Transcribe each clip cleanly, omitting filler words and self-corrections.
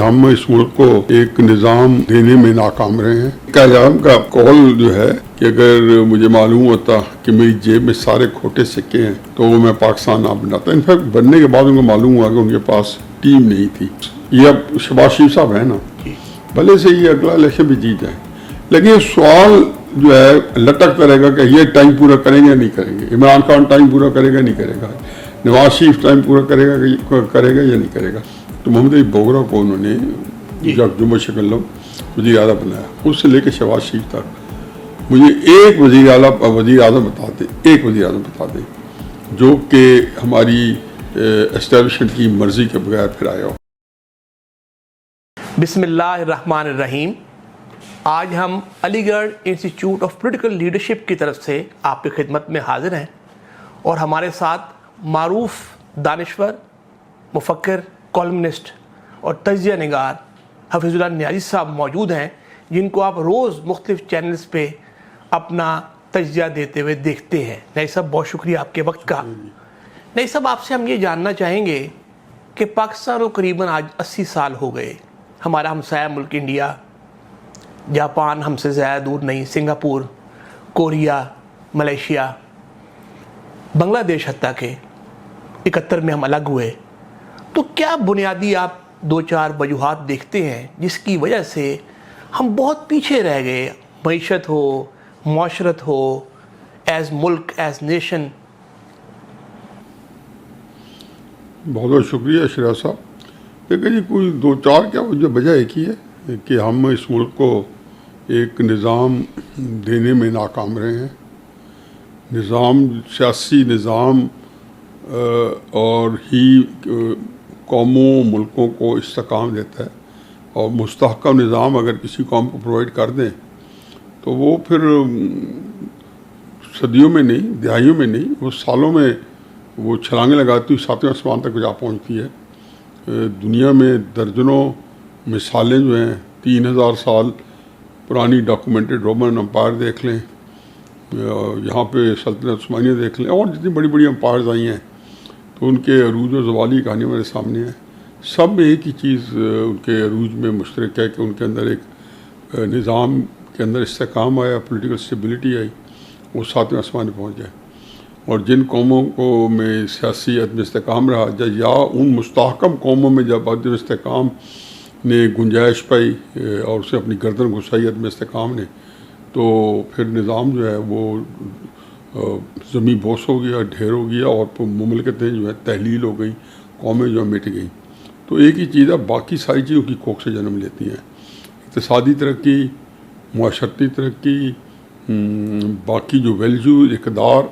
हम इस मुल्क को एक निज़ाम देने में नाकाम रहे हैं। क़याम का कौल जो है कि अगर मुझे मालूम होता कि मेरी जेब में सारे खोटे सिक्के हैं तो वो मैं पाकिस्तान ना बनाता। इनफैक्ट बनने के बाद उनको मालूम हुआ कि उनके पास टीम नहीं थी। ये अब शहबाज शरीफ साहब है ना, भले से ये अगला इलेक्शन भी जीत जाए, लेकिन सवाल जो है लटकता रहेगा कि ये टाइम पूरा करेंगे या नहीं करेंगे। इमरान खान टाइम पूरा करेगा नहीं करेगा, नवाज शरीफ टाइम पूरा करेगा या नहीं करेगा। तो मोहम्मद अली बोगरा को उन्होंने जुम्मन शक्ल वज़ीर आज़म बनाया, उससे लेकर शहबाज शरीफ तक मुझे एक वज़ीर आज़म बता दें, एक वज़ीर आज़म बता दें जो कि हमारी एस्टेब्लिशमेंट की मर्ज़ी के बगैर फिर आया हो। बिस्मिल्लाहिर्रहमानिर्रहीम। आज हम Aligarh institute of political leadership की तरफ से आपकी खिदमत में हाजिर हैं और हमारे साथ मारूफ दानिश्वर, मुफक्किर, कॉलमनिस्ट और तज्ज़िया निगार हफीज़ुल्लाह नियाज़ी साहब मौजूद हैं, जिनको आप रोज़ मुख्तलिफ़ चैनल्स पे अपना तज्ज़िया देते हुए देखते हैं। नियाज़ी साहब, बहुत शुक्रिया आपके वक्त का। नियाज़ी साहब, आपसे हम ये जानना चाहेंगे कि पाकिस्तान को करीबन आज 80 साल हो गए। हमारा हमसाया मुल्क इंडिया, जापान हमसे ज़्यादा दूर नहीं, सिंगापुर, कोरिया, मलेशिया, बांग्लादेश हत्ता के 71 में हम अलग हुए। तो क्या बुनियादी आप 2-4 वजूहात देखते हैं जिसकी वजह से हम बहुत पीछे रह गए, मईशत हो, मुआशरत हो, एज़ मुल्क, एज़ नेशन? बहुत बहुत शुक्रिया शरा साहब। देखिए जी, कोई 2-4 क्या, जो वजह एक ही है कि हम इस मुल्क को एक निज़ाम देने में नाकाम रहे हैं। निज़ाम, सियासी निज़ाम और ही कौमों मुल्कों को इस्तेकाम देता है, और मुस्तहकम निज़ाम अगर किसी कौम को प्रोवाइड कर दें तो वो फिर सदियों में नहीं, दहाइयों में नहीं, वो सालों में वो छलांगे लगाती हुई 7वें आसमान तक जा पहुँचती है। दुनिया में दर्जनों मिसालें जो हैं, 3000 साल पुरानी डॉक्यूमेंटेड रोमन अम्पायर देख लें, यहाँ पे सल्तनत उस्मानिया देख लें, और जितनी बड़ी बड़ी अम्पायर्स आई हैं तो उनके अरूज और ज़वाली कहानी मेरे सामने है। सब में एक ही चीज़ उनके अरूज में मुश्तरक है कि उनके अंदर एक निज़ाम के अंदर इस्तेकाम आया, पॉलिटिकल स्टेबिलिटी आई, वो 7वें आसमान में पहुँच जाए। और जिन कौमों को में सियासी अदम इस्तेकाम रहा, या उन मुस्तहकम कौमों में जब अदम इस्तेकाम ने गुंजाइश पाई और उसे अपनी गर्दन घुसाई अदम इस्तेकाम ने, तो फिर निज़ाम जो है वो ज़मी बोस हो गया, ढेर हो गया, और मुमलिकतें जो है तहलील हो गई, कौमें जो है मिट गई। तो एक ही चीज़ है, बाकी सारी चीज़ों की कोख से जन्म लेती हैं। इक़्तिसादी तरक्की, मुआशरती तरक्की, बाकी जो वैल्यूज़, इक़दार,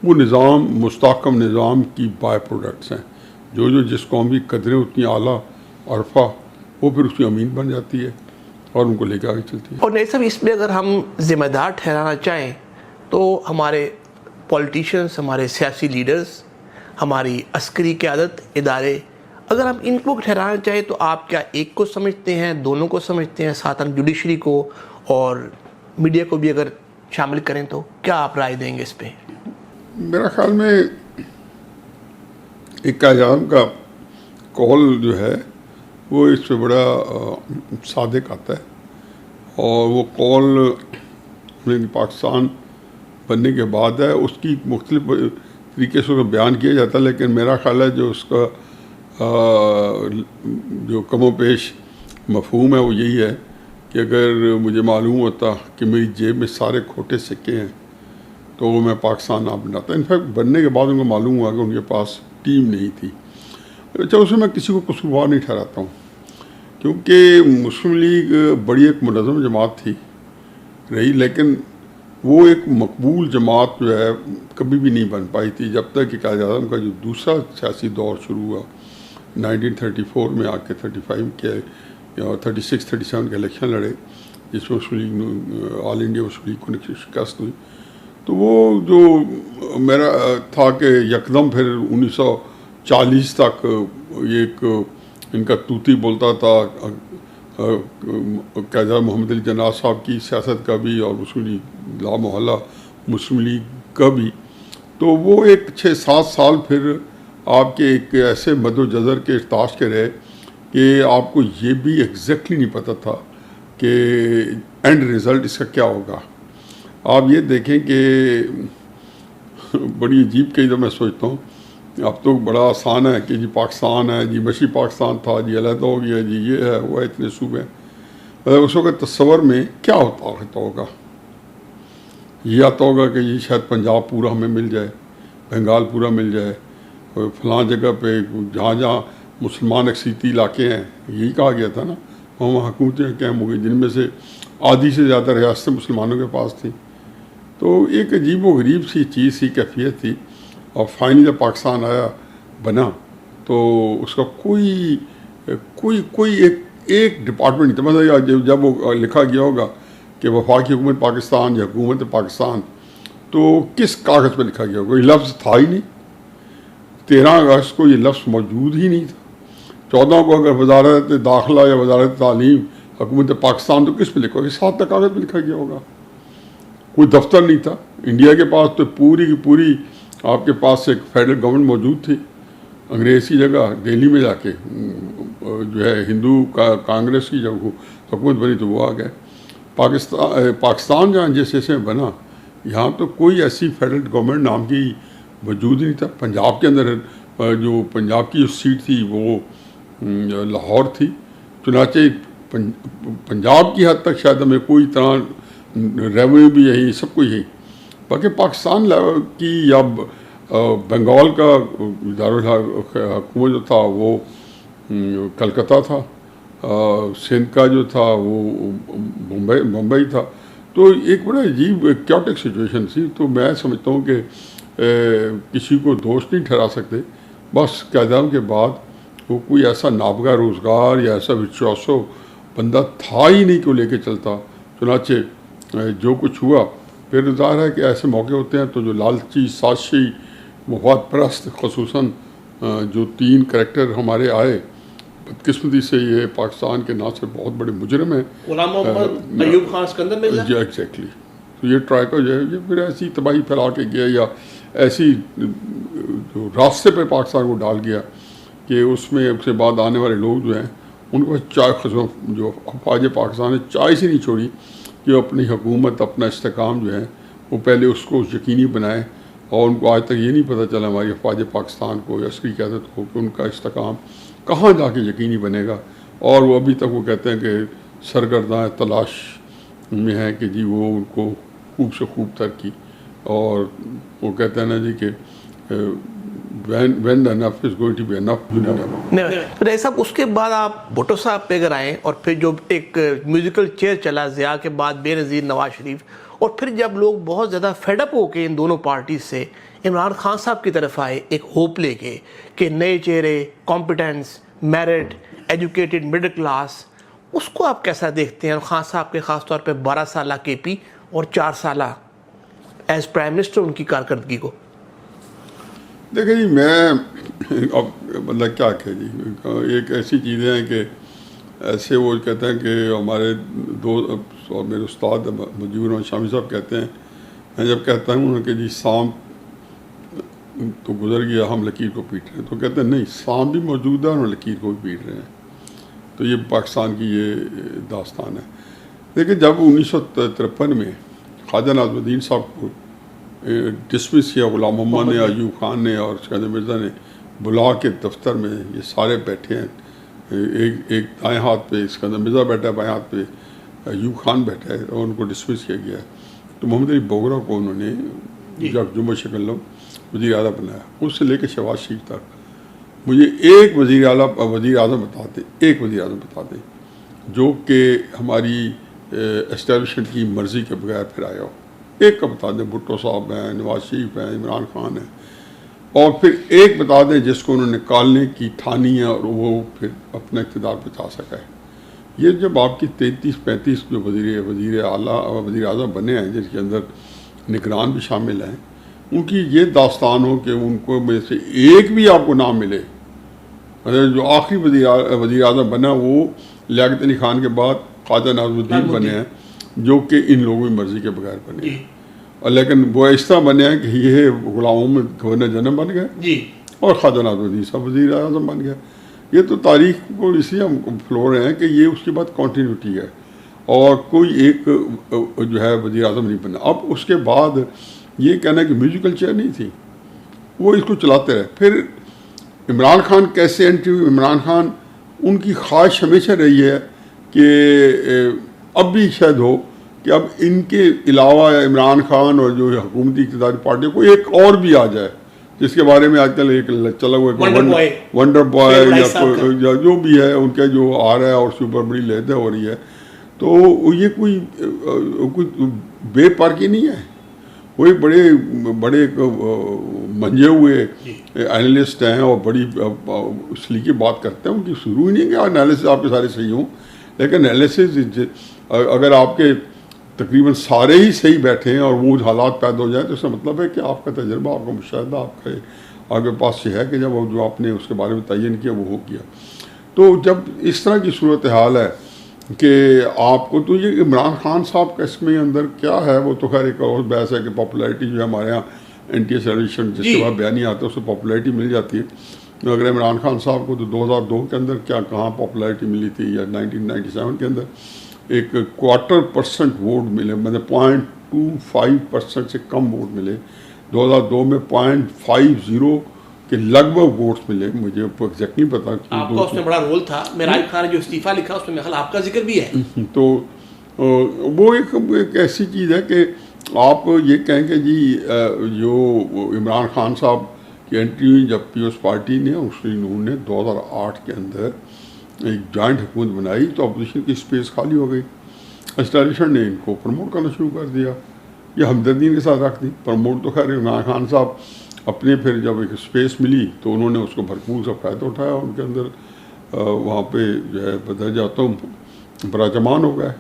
वो निज़ाम, मुस्तहकम निज़ाम की बाय प्रोडक्ट्स हैं। जो जिस कौम की कदरें उतनी आला अरफा, वो फिर उसकी अमीन बन जाती है और उनको लेकर आगे चलती है। और नहीं सब, इसमें अगर हम ज़िम्मेदार ठहराना चाहें तो हमारे पॉलिटिशियंस, हमारे सियासी लीडर्स, हमारी अस्करी क़यादत इदारे, अगर हम इनको ठहराना चाहें तो आप क्या एक को समझते हैं, दोनों को समझते हैं, साथ हम जुडिशरी को और मीडिया को भी अगर शामिल करें तो क्या आप राय देंगे इस पर? मेरा ख्याल में एक क़याम का कॉल जो है वो इससे बड़ा सादिक आता है, और वो कॉल पाकिस्तान बनने के बाद है। उसकी मुख्तलिफ तरीके से बयान किया जाता है, लेकिन मेरा ख्याल है जो उसका जो कमो पेश मफहूम है वो यही है कि अगर मुझे मालूम होता कि मेरी जेब में सारे खोटे सिक्के हैं तो वो मैं पाकिस्तान ना बनाता। इनफैक्ट बनने के बाद उनको मालूम हुआ कि उनके पास टीम नहीं थी। अच्छा, उसमें मैं किसी को कसूरवार नहीं ठहराता हूँ, क्योंकि मुस्लिम लीग बड़ी एक मुनज़्ज़म जमात थी रही, लेकिन वो एक मकबूल जमात जो है कभी भी नहीं बन पाई थी जब तक कि क़ायद आज़म का जो दूसरा सियासी दौर शुरू हुआ 1934 में आके 35 के 36-37 के इलेक्शन लड़े, जिसमें मुस्लिम लीग, ऑल इंडिया मुस्लिम लीग को शिकस्त हुई। तो वो जो मेरा था कि यकदम फिर 1940 तक एक इनका तूती बोलता था क़ायद मोहम्मद अली जिन्ना साहब की सियासत का भी, और मुस्लिम लीग ला मोहल्ला मुस्लिम लीग का भी। तो वो एक 6-7 साल फिर आपके एक ऐसे मदोजज़र के ताश के रहे कि आपको ये भी एग्जैक्टली नहीं पता था कि एंड रिज़ल्ट इसका क्या होगा। आप ये देखें कि बड़ी अजीब कई दफ़ा मैं सोचता हूँ, अब तो बड़ा आसान है कि जी पाकिस्तान है, जी मशी पाकिस्तान था, जी अलहदा हो गया, जी ये है वो है, इतने सूबे हैं। उस वक्त तस्वर में क्या होता होगा, ये आता होगा कि जी शायद पंजाब पूरा हमें मिल जाए, बंगाल पूरा मिल जाए, और फलां जगह पे जहाँ जहाँ मुसलमान अक्सरीती इलाके हैं, यही कहा गया था ना, वहाँ हुकूमतें कायम हो गई जिनमें से आधी से ज़्यादा रियासतें मुसलमानों के पास थी। तो एक अजीब व गरीब सी चीज़ सी कैफियत थी। और फाइनली जब पाकिस्तान आया बना तो उसका कोई कोई कोई एक डिपार्टमेंट नहीं था। मतलब जब वो लिखा गया होगा कि वफाकी हुकूमत पाकिस्तान या हुकूमत पाकिस्तान, तो किस कागज़ पर लिखा गया होगा, कोई लफ्ज़ था ही नहीं। 13 अगस्त को ये लफ्ज़ मौजूद ही नहीं था। 14 को अगर वजारत दाखिला या वजारत तालीम हुकूमत पाकिस्तान, तो किस पे लिखा होगा, 7 तक कागज़ पर लिखा गया होगा। कोई दफ्तर नहीं था इंडिया के पास, तो पूरी की पूरी आपके पास एक फेडरल गवर्नमेंट मौजूद थी। अंग्रेज़ की जगह दिल्ली में जाके जो है हिंदू कांग्रेस की जब हुकूमत बनी तो वो आ गए। पाकिस्तान जहाँ जिस जैसे बना, यहाँ तो कोई ऐसी फेडरल गवर्नमेंट नाम की वजूद ही नहीं था। पंजाब के अंदर जो पंजाब की जो सीट थी वो लाहौर थी। चुनाचे पंजाब की हद तक शायद हमें कोई तरह रेवेन्यू भी यही, सब कुछ यही। बाकी पाकिस्तान की या बंगाल का हुकूमत जो था वो कलकत्ता था, सिंध का जो था वो मुंबई था। तो एक बड़ा अजीब क्योटिक सिचुएशन थी। तो मैं समझता हूँ कि किसी को दोष नहीं ठहरा सकते। बस क़याम के बाद वो कोई ऐसा नाबगा रोज़गार या ऐसा विश्वासो बंदा था ही नहीं कि वो लेके चलता। चुनाचे जो कुछ हुआ, फिर ज़ाहिर है कि ऐसे मौके होते हैं तो जो लालची साजिशी मुफाद परस्त ख़ुसूसन जो 3 करैक्टर हमारे आए, बदकिस्मती से ये पाकिस्तान के ना सिर्फ बहुत बड़े मुजरिम हैं, गुलाम मोहम्मद, अयूब खान, सिकंदर मिर्ज़ा, जी एग्जैक्टली। तो ये ट्राइको जो है ये फिर ऐसी तबाही फैला के गया या ऐसी जो रास्ते पे पाकिस्तान को डाल गया कि उसमें उसके बाद आने वाले लोग जो हैं उनको जो अफवाज पाकिस्तान ने चाय से नहीं छोड़ी कि अपनी हुकूमत अपना इस्तेकाम जो है वो पहले उसको यकीनी बनाए। और उनको आज तक ये नहीं पता चला हमारी अफवाज पाकिस्तान को या अस्करी क़यादत को कि उनका इस्तेकाम कहाँ जाके यकीनी बनेगा। और वो अभी तक वो कहते हैं कि सरगर्दा तलाश में है कि जी वो उनको खूब से खूब तरक्की। और वो कहते हैं ना जी कि when the enough is going to be enough, you never know। नहीं तो रही साहब, उसके बाद आप भुट्टो साहब पे अगर आएँ और फिर जो एक म्यूजिकल चेयर चला ज़िया के बाद बेनज़ीर नवाज शरीफ, और फिर जब लोग बहुत ज़्यादा फेडअप होके इन दोनों पार्टी से इमरान खान साहब की तरफ आए एक होप लेके कि नए चेहरे, competence, merit, educated middle class, उसको आप कैसा देखते हैं? और खान साहब के ख़ास तौर पे 12 साल केपी और 4 साल एज प्राइम मिनिस्टर उनकी कारकर्दगी को। देखिए जी, मैं अब मतलब क्या कहे जी, एक ऐसी चीज़ें हैं कि ऐसे वो कहते हैं कि हमारे दोस्त और मेरे उस्ताद मुजीबर रहमान शामी साहब कहते हैं, मैं जब कहता हूँ कि जी सांप तो गुजर गया, हम लकीर को पीट रहे हैं, तो कहते हैं नहीं, सांप भी मौजूद है और हम लकीर को भी पीट रहे हैं। तो ये पाकिस्तान की ये दास्तान है। लेकिन जब 1953 में ख्वाजा नाज़मुद्दीन साहब को डिसमिस किया, गुलाम मोहम्मद ने, अयूब खान ने और सिकंदर मिर्ज़ा ने बुला के दफ्तर में, ये सारे बैठे हैं, एक दाएँ हाथ पे सिकंदर मिर्ज़ा बैठा है, बाएँ हाथ पे अयूब खान बैठा है, और उनको डिसमिस किया गया है। तो मोहम्मद अली बोगरा को उन्होंने जब जुम्मन शक्ल वज़ीर आज़म बनाया, उससे लेकर शहबाज शरीफ तक मुझे एक वज़ीर आज़म बता दें, एक वज़ीर आज़म बता दें जो कि हमारी एस्टेब्लिशमेंट की मर्ज़ी के बगैर फिर आया हो। एक का बता दें, भुट्टो साहब हैं, नवाज शरीफ हैं, इमरान खान हैं। और फिर एक बता दें जिसको उन्होंने निकालने की ठानी है और वो फिर अपना इक़्तिदार बचा सका है। ये जब आपकी 33-35 जो वज़ीर आज़म बने हैं, जिसके अंदर निगरान भी शामिल हैं, उनकी ये दास्तान हो कि उनको में से एक भी आपको नाम मिले। जो आखिरी वज़ीर आज़म बना वो लियाकत अली खान के बाद ख्वाजा नाज़मुद्दीन बने हैं, जो कि इन लोगों की मर्ज़ी के बगैर बने हैं। और लेकिन वो इस तरह बने हैं कि ये गुलाम मोहम्मद गवर्नर जनरल बन गए और ख्वाजा नाज़मुद्दीन साहब वज़ीर आज़म बन गए। ये तो तारीख को इसलिए हम फ्लो रहे हैं कि ये उसके बाद कॉन्टीन्यूटी है और कोई एक जो है वज़ीर आज़म नहीं बना। अब उसके बाद ये कहना कि म्यूजिकल चेयर नहीं थी, वो इसको चलाते रहे। फिर इमरान खान कैसे एंट्री हुई? इमरान खान उनकी ख्वाहिश हमेशा रही है कि अब भी शायद हो कि अब इनके अलावा इमरान खान और जो हुकूमती इक़्तिदारी पार्टी को एक और भी आ जाए, जिसके बारे में आजकल एक चला हुआ वंडर बॉय या जो भी है उनका जो आ रहा है और उसके ऊपर बड़ी लहदा हो रही है। तो ये कोई बेपारकी नहीं है, वो एक बड़े बड़े मंजे हुए एनालिस्ट हैं और बड़ी सलीके बात करते हैं। उनकी शुरू ही नहीं कि एनालिसिस आपके सारे सही हों, लेकिन एनालिसिस अगर आपके तकरीबन सारे ही सही बैठे हैं और वो हालात पैदा हो जाए तो इसका मतलब है कि आपका तजर्बा, आपका मुशाहिदा आपके पास से है कि जब जो आपने उसके बारे में तयन किया वो हो गया। तो जब इस तरह की सूरत हाल है कि आपको, तो ये इमरान खान साहब का इसमें अंदर क्या है वो तो खैर एक और बहस है कि पॉपुलैरिटी जो है हमारे यहाँ NTA टेलीविजन जिसके बाद बयानी आता है उसको पॉपुलैरिटी मिल जाती है। तो अगर इमरान खान साहब को तो 2002 के अंदर क्या कहाँ पॉपुलैरिटी मिली थी या 1997 के अंदर एक 0.25% वोट मिले, मतलब 0.25% से कम वोट मिले। 2002 में 0.50 के लगभग वोट्स मिले, मुझे एग्जैक्ट नहीं पता। आपका उसमें बड़ा रोल था, मेराज खान ने जो इस्तीफा लिखा उसमें मेरे ख्याल आपका जिक्र भी है। तो वो एक ऐसी चीज़ है कि आप ये कहें कि जी जो इमरान खान साहब की एंट्री हुई जब पीपल्स पार्टी ने उन्होंने 2008 के अंदर एक जॉइंट हुकूमत बनाई तो अपोजिशन की स्पेस खाली हो गई। एस्टेब्लिशमेंट ने इनको प्रमोट करना शुरू कर दिया, ये हमदर्दी के साथ रख दी। प्रमोट तो खैर इमरान खान साहब अपने फिर जब एक स्पेस मिली तो उन्होंने उसको भरपूर सा फ़ायदा उठाया, उनके अंदर वहाँ पे जो है बदरजातों बराजमान हो गए।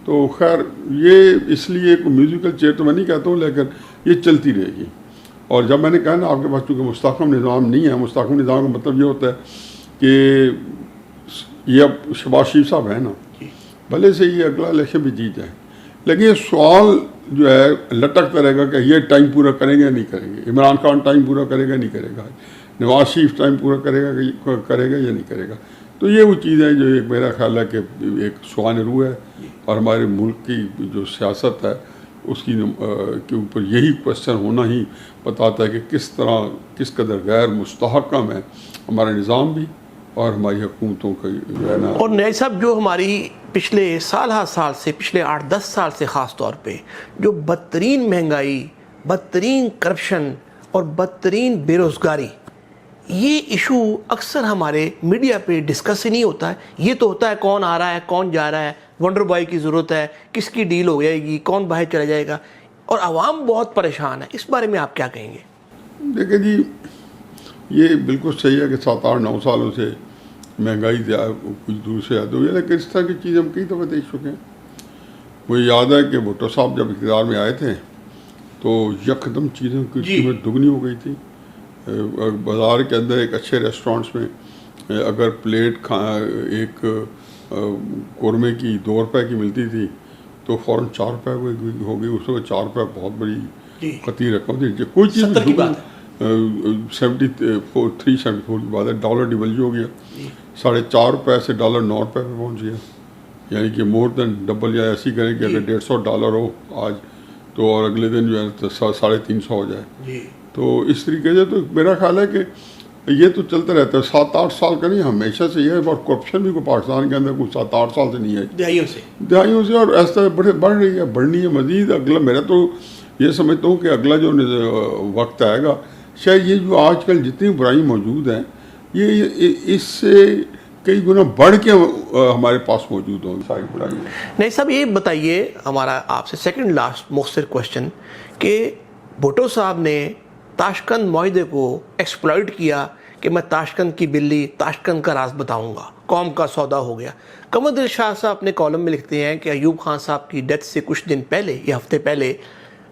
तो खैर ये इसलिए एक म्यूज़िकल चेयर तो मैं नहीं कहता हूँ, लेकिन ये चलती रहेगी। और जब मैंने कहा ना आपके पास चूँकि मुस्तहकम निज़ाम नहीं है, मुस्तहकम निज़ाम का मतलब ये होता है कि ये अब शहबाज शरीफ साहब है ना, भले से ये अगला इलेक्शन भी जीत जाए, लेकिन ये सवाल जो है लटकता रहेगा कि ये टाइम पूरा करेंगे या नहीं करेंगे, इमरान खान टाइम पूरा करेगा नहीं करेगा, नवाज शरीफ टाइम पूरा करेगा या नहीं करेगा। तो ये वो चीज़ है जो एक मेरा ख्याल है कि एक सुहान रूह है और हमारे मुल्क की जो सियासत है उसकी के ऊपर यही क्वेश्चन होना ही बताता है कि किस कदर गैर मुस्तहकम है हमारा निज़ाम भी और हमारी हुकूमतों का जो है ना। और नए साहब जो हमारी पिछले साल से पिछले 8-10 साल से ख़ास तौर पे जो बदतरीन महंगाई, बदतरीन करप्शन और बदतरीन बेरोज़गारी, ये इशू अक्सर हमारे मीडिया पे डिस्कस ही नहीं होता है। ये तो होता है कौन आ रहा है, कौन जा रहा है, वंडर बॉय की ज़रूरत है, किसकी डील हो जाएगी, कौन बाहर चला जाएगा, और आवाम बहुत परेशान है। इस बारे में आप क्या कहेंगे? देखिए जी, ये बिल्कुल सही है कि 7-8-9 सालों से महंगाई कुछ दूर से ज़्यादा हुई है, लेकिन इस तरह की चीज़ हम कई दफ़ा देख चुके हैं। मुझे याद है कि भुट्टो साहब जब इक़्तिदार में आए थे तो यकदम चीज़ों की कीमत दुगनी हो गई थी। बाज़ार के अंदर एक अच्छे रेस्टोरेंट्स में अगर प्लेट एक कौरमे की 2 रुपए की मिलती थी तो फ़ौरन 4 रुपए हो गई। उस वक्त 4 रुपये बहुत बड़ी कतई रकम थी। कोई चीज़ 73-74 की बात है, डॉलर डिवैल्यू हो गया, 4.5 रुपये से डॉलर 9 रुपये पे पहुँच गया, यानी कि मोर देन डबल। या ऐसी करें कि अगर $150 हो आज तो और अगले दिन जो है तो 350 हो जाए। तो इस तरीके से तो मेरा ख्याल है कि ये तो चलता रहता है, 7-8 साल का नहीं, हमेशा से ये है। और करप्शन भी को पाकिस्तान के अंदर कुछ 7-8 साल से नहीं है, दहाइयों से, और ऐसा बढ़ रही है, बढ़नी है मज़ीद। अगला मेरा तो ये समझता हूँ कि अगला जो वक्त आएगा, शायद ये जो आजकल जितनी बुराई मौजूद हैं ये इससे कई गुना बढ़ के हमारे पास मौजूद होंगी सारी बुराई। नहीं साहब, ये बताइए हमारा आपसे सेकंड लास्ट मुख्तसर क्वेश्चन कि भुट्टो साहब ने ताशकंद मुआहदे को एक्सप्लॉइट किया कि मैं ताशकंद की बिल्ली, ताशकंद का राज बताऊंगा, कौम का सौदा हो गया। कमर दिल शाह साहब अपने कॉलम में लिखते हैं कि अयूब खान साहब की डेथ से कुछ दिन पहले या हफ्ते पहले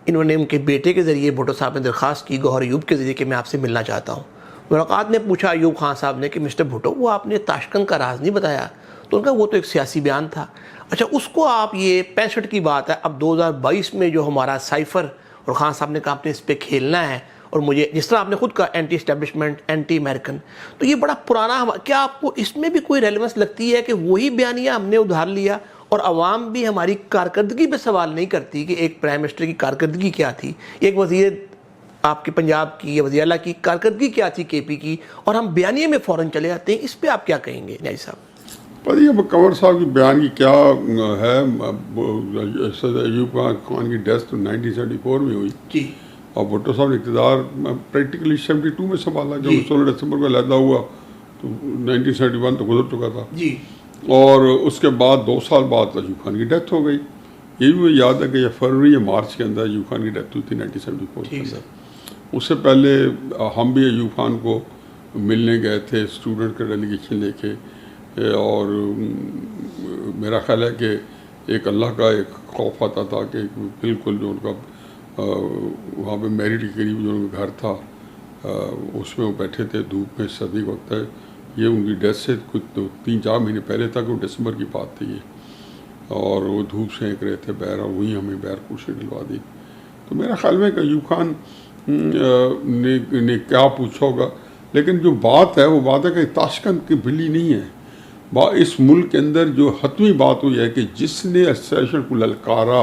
इन्होंने उनके बेटे के ज़रिए भुट्टो साहब ने दरख्वास्त की गौहर अयूब के ज़रिए कि मैं आपसे मिलना चाहता हूँ। मुलाकात ने पूछा अयूब खान साहब ने कि मिस्टर भुट्टो, वो आपने ताशकंद का राज नहीं बताया। तो उनका वो तो एक सियासी बयान था। अच्छा, उसको आप, ये 65 की बात है, अब 2022 में जो हमारा साइफ़र और खान साहब ने कहा आपने इस पर खेलना है, और मुझे जिस तरह आपने खुद कहा एंटी एस्टेब्लिशमेंट, एंटी अमेरिकन, तो ये बड़ा पुराना क्या आपको इसमें भी कोई रेलेवेंस लगती है कि वही बयानिया हमने उधार लिया और अवाम भी हमारी कारकर्दगी पे सवाल नहीं करती कि एक प्राइम मिनिस्टर की कारकर्दगी क्या थी, एक वजीर आपके पंजाब की या वज़ीर आला की कारकर्दगी क्या थी केपी की, और हम बयानिए में फ़ौरन चले जाते हैं। इस पर आप क्या कहेंगे न्याजी साहब? पर ये कंवर साहब की बयान की क्या है, अयूब खान की डेथ तो 1974 में हुई जी, और भुट्टो साहब ने इक़्तिदार प्रैक्टिकली 72 में संभाला। जब 16 दिसंबर को अलहदा हुआ तो 1971 तो गुजर चुका था जी, और उसके बाद 2 साल बाद अयूब खान की डेथ हो गई। ये भी मुझे याद है कि ये फरवरी या मार्च के अंदर अयूब खान की डेथ हुई थी 1974 के अंदर। उससे पहले हम भी अयूब खान को मिलने गए थे स्टूडेंट का डेलीगेशन लेके, और मेरा ख्याल है कि एक अल्लाह का एक खौफ आता था कि बिल्कुल जो उनका वहाँ पे मैरिड के करीब जो उनका घर था उसमें वो बैठे थे धूप में, सर्दी का वक्त है। ये उनकी डेथ से कुछ 3-4 महीने पहले तक वो दिसंबर की बात थी ये, और वो धूप सेंक रहे थे बैर, और वहीं हमें बैर कुर्सी दिलवा दी। तो मेरा ख्याल में अयूब खान ने क्या पूछा होगा, लेकिन जो बात है वो बात है कि ताशकंद की बिल्ली नहीं है। इस मुल्क के अंदर जो हतमी बात हुई है कि जिसने एडमिनिस्ट्रेशन को ललकारा,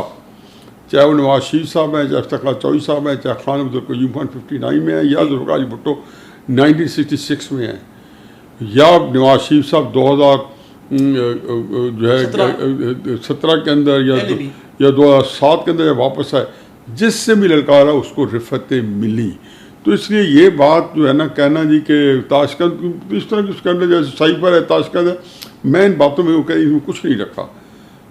चाहे वो नवाज शरीफ साहब हैं, चाहे इफ्तिखार चौधरी साहब हैं, चाहे खान अब्दुल क़य्यूम खान 59 में है, या जुल्फ़िकार अली भुट्टो 1966 में है, या नवाज शरीफ साहब 2000 जो है 17 के अंदर या 2007 के अंदर जब वापस आए, जिससे भी ललकारा उसको रिफतें मिली। तो इसलिए ये बात जो है ना कहना जी कि ताशकंद इस तरह की स्कैंडल जैसे साइफर है, ताशकंद है, मैं इन बातों में इसमें कुछ नहीं रखा।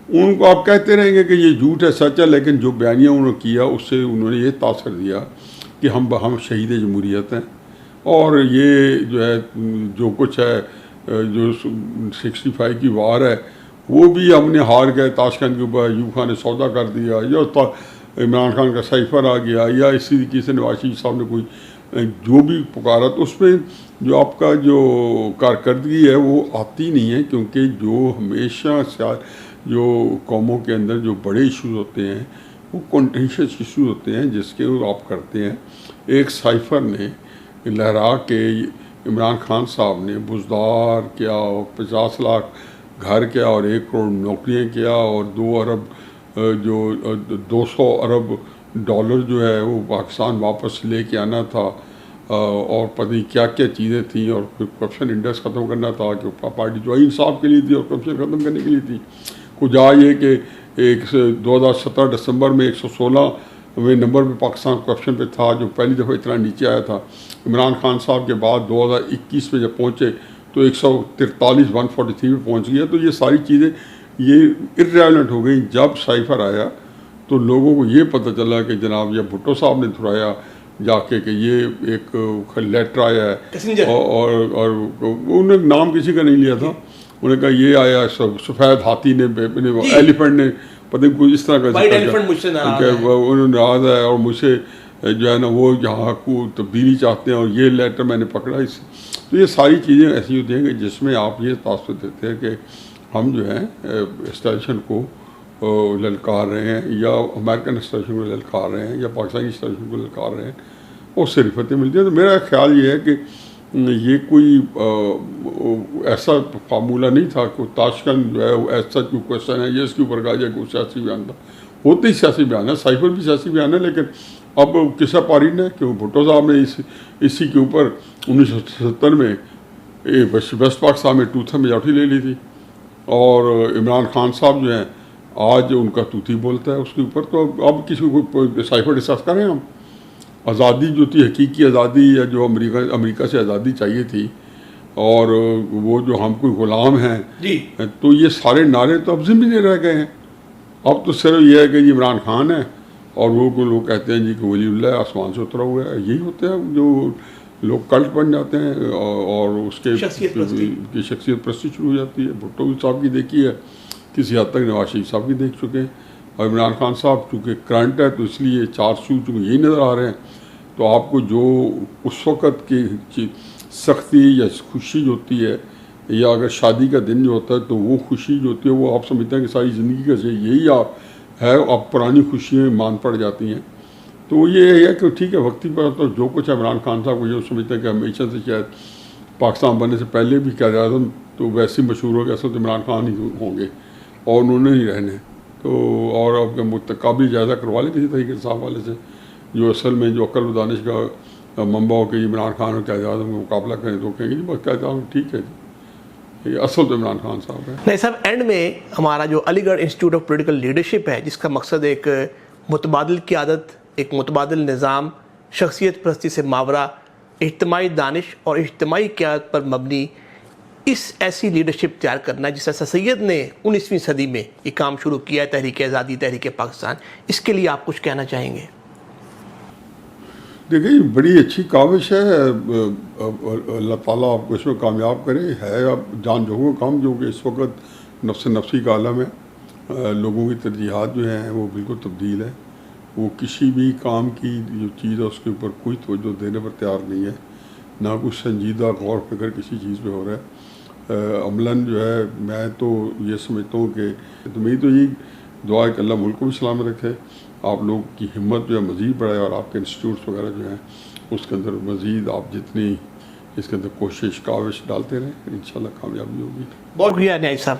उनको आप कहते रहेंगे कि ये झूठ है सच है, लेकिन जो बयानिया उन्होंने किया उससे उन्होंने ये तासर दिया कि हम शहीद जमहूरियत हैं, और ये जो है जो कुछ है जो 65 की वार है वो भी हमने हार गए ताशकंद के ऊपर, अयूब खान ने सौदा कर दिया, या इमरान खान का साइफर आ गया, या इसी तरीके से नवाज शरीफ साहब ने कोई जो भी पुकारा, तो उसमें जो आपका जो कारकर्दगी है वो आती नहीं है। क्योंकि जो हमेशा जो कौमों के अंदर जो बड़े इश्यूज होते हैं वो कॉन्टेंशियस इश्यूज होते हैं जिसके वो आप करते हैं। एक साइफर ने लहरा के इमरान खान साहब ने बुजदार किया और 50 लाख घर किया और 1 करोड़ नौकरियाँ किया और 2 अरब जो 200 अरब डॉलर जो है वो पाकिस्तान वापस लेके आना था, और पता नहीं क्या क्या चीज़ें थी, और फिर करप्शन इंडेक्स ख़त्म करना था कि पार्टी जो इंसाफ के लिए थी और करप्शन ख़त्म करने के लिए थी। कुछ ये कि 2017 दिसंबर में 116वें नंबर पे पाकिस्तान करप्शन पे था, जो पहली दफ़ा इतना नीचे आया था। इमरान खान साहब के बाद 2021 में जब पहुँचे तो 143 में पहुँच गया। तो ये सारी चीज़ें ये इर्रेलेवेंट हो गई। जब साइफर आया तो लोगों को ये पता चला कि जनाब ये भुट्टो साहब ने धुराया जाके कि ये एक लेटर आया है, और उन्होंने नाम किसी का नहीं लिया था, उन्होंने कहा ये आया सफ़ेद हाथी ने एलिफेंट ने पता नहीं कुछ इस तरह का उन्होंने नाराज़ है और मुझसे जो है ना वो यहाँ को तब्दीली चाहते हैं, और ये लेटर मैंने पकड़ा इस। तो ये सारी चीज़ें ऐसी होती हैं कि जिसमें आप ये तासुर देते हैं कि हम जो है एस्टेब्लिशमेंट को ललकार रहे हैं, या अमेरिकन एस्टेब्लिशमेंट को ललकार रहे हैं, या पाकिस्तानी एस्टेब्लिशमेंट को ललकार रहे हैं, उससे रिफतें मिलती हैं। तो मेरा ख्याल ये है कि ये कोई ऐसा फार्मूला नहीं था कि ताशकंद जो है वो ऐसा कोई क्वेश्चन है ये इसके ऊपर कहा जाए कोई सियासी बयान था। होते ही सियासी बयान है, साइफर भी सियासी बयान है, लेकिन अब किसा पारी ने क्यों भुट्टो साहब ने इसी के ऊपर 1977 में वेस्ट पाकिस्तान में टूथा मेजॉरिटी ले ली थी, और इमरान खान साहब जो हैं आज उनका तूती बोलता है उसके ऊपर। तो अब किसी को साइफर डिस्कस करें हम, आज़ादी जो थी हकीकी आज़ादी, या जो अमेरिका से आज़ादी चाहिए थी, और वो जो हम कोई ग़ुलाम हैं, तो ये सारे नारे तो अब ज़िम्मे रह गए हैं। अब तो सिर्फ ये है कि इमरान खान है और वो लोग कहते हैं जी कि वलीउल्लाह आसमान से उतरा हुआ है। यही होते हैं जो लोग कल्ट बन जाते हैं, और उसके शख्सियत प्रस्ती शुरू हो जाती है। भुट्टो साहब की देखी है, किसी हद तक नवाज शरीफ साहब की देख चुके हैं, और इमरान खान साहब चूँकि करंट है तो इसलिए 4 शू चूँकि यही नज़र आ रहे हैं। तो आपको जो उस वक़्त की सख्ती या खुशी जो होती है, या अगर शादी का दिन जो होता है तो वो खुशी जो होती है वो आप समझते हैं कि सारी ज़िंदगी का यही आप है, अब पुरानी खुशियाँ मान पड़ जाती हैं। तो ये है कि ठीक है, वक्ती पर तो जो कुछ इमरान खान साहब को ये समझते हैं कि हमेशा से शायद पाकिस्तान बनने से पहले भी क्या आज़म तो वैसे ही मशहूर हो गया, असल तो इमरान खान ही होंगे और उन्होंने ही रहने। तो और अब काबिल जायज़ा करवा लें किसी तरीके से साहब वाले से, जो असल में जो अक्ल व दानिश का मंबा हो कि इमरान खान और क्या आज़म का मुकाबला करें, तो कहेंगे जी बस क्या आज़म ठीक है जी, ये असल तो इमरान खान साहब है। नहीं साहब, एंड में हमारा जो Aligarh institute of political leadership है, जिसका मकसद एक मुतबादिल की आदत, एक मुतबादिल निज़ाम, शख्सियत परस्ती से मावरा, इज्तिमाई दानिश और इज्तिमाई क़यादत पर मबनी इस ऐसी लीडरशिप तैयार करना है जिस सैयद ने 19वीं सदी में ये काम शुरू किया है, तहरीक आज़ादी, तहरीक पाकिस्तान। इसके लिए आप कुछ कहना चाहेंगे? देखिए बड़ी अच्छी काविश है, अल्लाह ताला आपको इसमें कामयाब करे। है अब जान जोगों काम, जो कि इस वक्त नफ्सी का आलम है, लोगों की तरजीहात जो हैं वो बिल्कुल तब्दील है। वो किसी भी काम की जो चीज़ है उसके ऊपर कोई तवज्जो देने पर तैयार नहीं है, ना कुछ संजीदा गौर फिक्र किसी चीज़ पे हो रहा है। अमलन जो है, मैं तो ये समझता हूँ कि तो मेरी तो यही दुआ है कि अल्लाह मुल्क को भी सलामत रखे, आप लोग की हिम्मत जो है मज़ीद बढ़ाए और आपके इंस्टीट्यूट्स वगैरह जो हैं उसके अंदर मज़ीद आप जितनी इसके अंदर कोशिश काविश डालते रहें, इंशाल्लाह कामयाबी होगी। बहुत शुक्रिया न्यायी साहब।